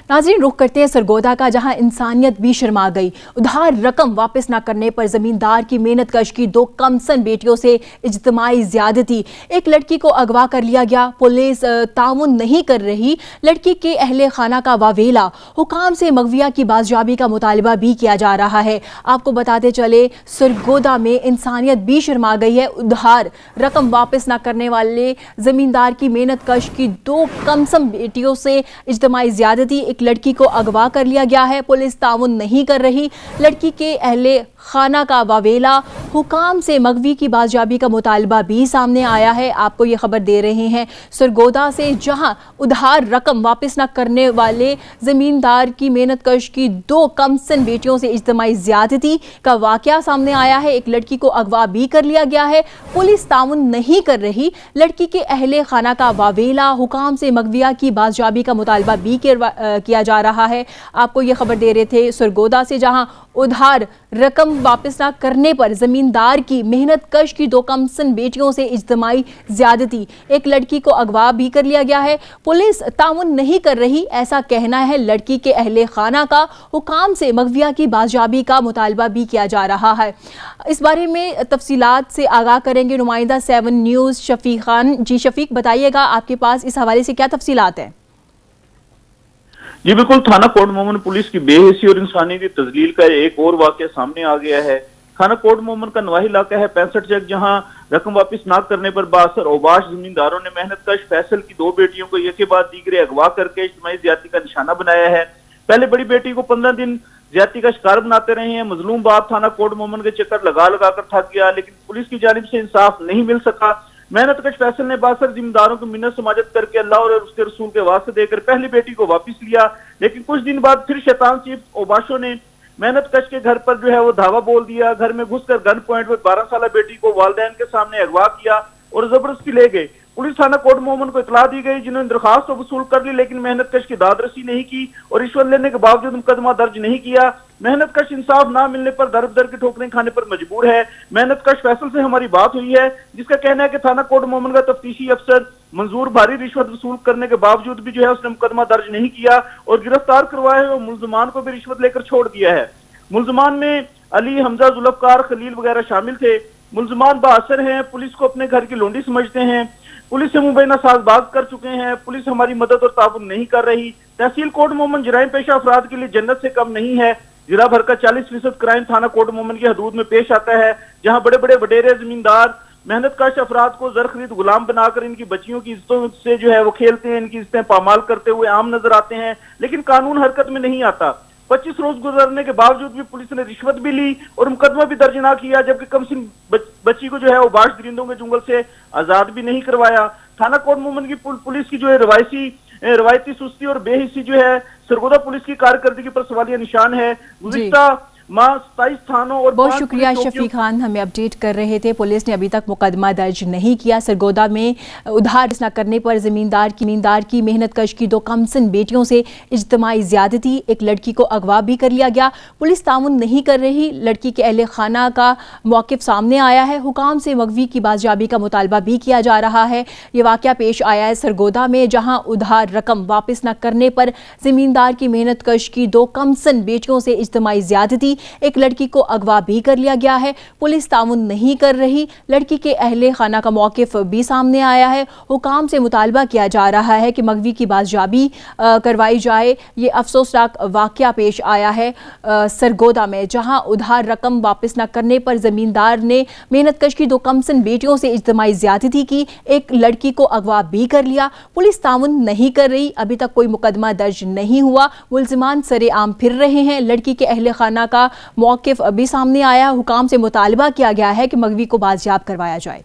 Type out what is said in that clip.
नाज़रीन, रुख करते हैं सरगोदा का, जहां इंसानियत भी शर्मा गई। उधार रकम वापस न करने पर जमींदार की मेहनत कश की दो कमसन बेटियों से इज्तिमाई ज्यादती। एक लड़की को अगवा कर लिया गया, पुलिस ताउन नहीं कर रही। लड़की के अहले खाना का वावेला, हुकाम से मगविया की बाजियाबी का मुतालबा भी किया जा रहा है। आपको बताते चले, सरगोदा में इंसानियत भी शर्मा गई है। उधार रकम वापस न करने वाले जमींदार की मेहनत कश की दो कमसम बेटियों से इज्तिमाई ज्यादती। एक लड़की को अगवा कर लिया गया है, पुलिस ताउन नहीं कर रही। लड़की के अहले खाना का वावेला, हुकाम से मगवी की बाजियाबी का मुतालबा भी सामने आया है। आपको ये खबर दे रहे हैं सरगोदा से, जहां उधार रकम वापस न करने वाले जमींदार की मेहनत कश की दो कमसन बेटियों से इज्तिमाई ज्यादती का वाकया सामने आया है। एक लड़की को अगवा भी कर लिया गया है, पुलिस ताउन नहीं कर रही। लड़की के अहले खाना का वावेला, हुकाम से मगविया की बाजियाबी का मुतालबा भी किया जा रहा है। आपको ये खबर दे रहे थे सरगोदा से, जहां उधार रकम वापस ना करने पर जमींदार की मेहनत कश की दो कमसन बेटियों से इज्तिमाई ज्यादती। एक लड़की को अगवा भी कर लिया गया है, पुलिस ताउन नहीं कर रही, ऐसा कहना है लड़की के अहले खाना का। हुकाम से मगविया की बाजियाबी का मुतालबा भी किया जा रहा है। इस बारे में तफसीलात से आगाह करेंगे नुमाइंदा 7 न्यूज़ शफीक खान। जी शफीक, बताइएगा आपके पास इस हवाले से क्या तफसीलात हैं? जी बिल्कुल, थाना कोट मोमन पुलिस की बेहिसी और इंसानी की तजलील का एक और वाकया सामने आ गया है। थाना कोट मोमन का नवाही इलाका है 65 चक, जहां रकम वापस ना करने पर बासर औबाश जमींदारों ने मेहनत कश फैसल की दो बेटियों को एक के बाद दीगरे अगवा करके इज्तिमाई ज्यादती का निशाना बनाया है। पहले बड़ी बेटी को 15 दिन ज्यादती का शिकार बनाते रहे हैं। मजलूम बाप थाना कोट मोमन के चक्कर लगा लगा कर थक गया, लेकिन पुलिस की जानिब से इंसाफ नहीं मिल सका। मेहनत कश फैसल ने बासर जिम्मेदारों को मिन्नत समाजत करके अल्लाह और उसके रसूल के वास्ते देकर पहली बेटी को वापस लिया, लेकिन कुछ दिन बाद फिर शैतान चीफ ओबाशों ने मेहनत कश के घर पर जो है वो धावा बोल दिया। घर में घुसकर गन पॉइंट में 12 साल बेटी को वालिदैन के सामने अगवा किया और जबरदस्ती ले गए। पुलिस थाना कोट मोमन को इतला दी गई, जिन्होंने दरखास्त तो वसूल कर ली, लेकिन मेहनत कश की दादरसी नहीं की और रिश्वत लेने के बावजूद मुकदमा दर्ज नहीं किया। मेहनत कश इंसाफ ना मिलने पर दर दर की ठोकरें खाने पर मजबूर है। मेहनत कश फैसल से हमारी बात हुई है, जिसका कहना है कि थाना कोट मोमन का तफ्तीशी अफसर मंजूर भारी रिश्वत वसूल करने के बावजूद भी जो है उसने मुकदमा दर्ज नहीं किया और गिरफ्तार करवाए हुए मुलजमान को भी रिश्वत लेकर छोड़ दिया है। मुलजमान में अली, हमजा, जुल्फकार, खलील वगैरह शामिल थे। मुलजमान बाअसर हैं, पुलिस को अपने घर की लोंडी समझते हैं, पुलिस से मुबैना साजबाज कर चुके हैं। पुलिस हमारी मदद और ताउन नहीं कर रही। तहसील कोट मोमन जराइम पेशा अफराद के लिए जन्नत से कम नहीं है। जिला भर का 40% क्राइम थाना कोट मोमन की हदूद में पेश आता है, जहां बड़े बड़े वडेरे जमींदार मेहनत कश अफराद को जर खरीद गुलाम बनाकर इनकी बच्चियों की इज्जतों से जो है वो खेलते हैं, इनकी इज्जतें पामाल करते हुए आम नजर आते हैं, लेकिन कानून हरकत में नहीं आता। 25 रोज गुजरने के बावजूद भी पुलिस ने रिश्वत भी ली और मुकदमा भी दर्ज ना किया, जबकि कमसिन बच्ची को जो है वो बाश दरिंदों के जुंगल से आजाद भी नहीं करवाया। थाना कोट मोमन की पुलिस की जो है रवायती सुस्ती और बेहिसी जो है सरगोदा पुलिस की कारकर्दगी पर सवालिया निशान है। गुज़िश्ता माह 27 थानों और बहुत शुक्रिया शफीक खान, हमें अपडेट कर रहे थे। पुलिस ने अभी तक मुकदमा दर्ज नहीं किया। सरगोदा में उधार न करने पर जमींदार की मेहनत कश की दो कमसन बेटियों से इज्तिमाई ज्यादती। एक लड़की को अगवा भी कर लिया गया, पुलिस ताउन नहीं कर रही। लड़की के अहले खाना का मौक़िफ़ सामने आया है, हुकाम से मगवी की बाजियाबी का मुतालबा भी किया जा रहा है। ये वाक़या पेश आया है सरगोदा में, जहाँ उधार रकम वापस न करने पर जमींदार की मेहनत कश की दो कमसन बेटियों से इज्तिमाई ज्यादती। एक लड़की को अगवा भी कर लिया गया है, पुलिस ताउन नहीं कर रही। लड़की के अहले खाना का मौक़िफ़ भी सामने आया है। हुकाम से मुतालबा किया जा रहा है कि मगवी की बाजियाबी करवाई जाए। ये अफसोसनाक वाक़या पेश आया है सरगोदा में, जहां उधार रकम वापस न करने पर जमींदार ने मेहनत कश की दो कमसन बेटियों से इज्तिमाई ज्यादती की। एक लड़की को अगवा भी कर लिया, पुलिस ताउन नहीं कर रही। अभी तक कोई मुकदमा दर्ज नहीं हुआ, मुलजिमान सरेआम फिर रहे हैं। लड़की के अहले खाना का मौक़िफ़ अभी सामने आया, हुकाम से मुतालबा किया गया है कि मगवी को बाजियाब करवाया जाए।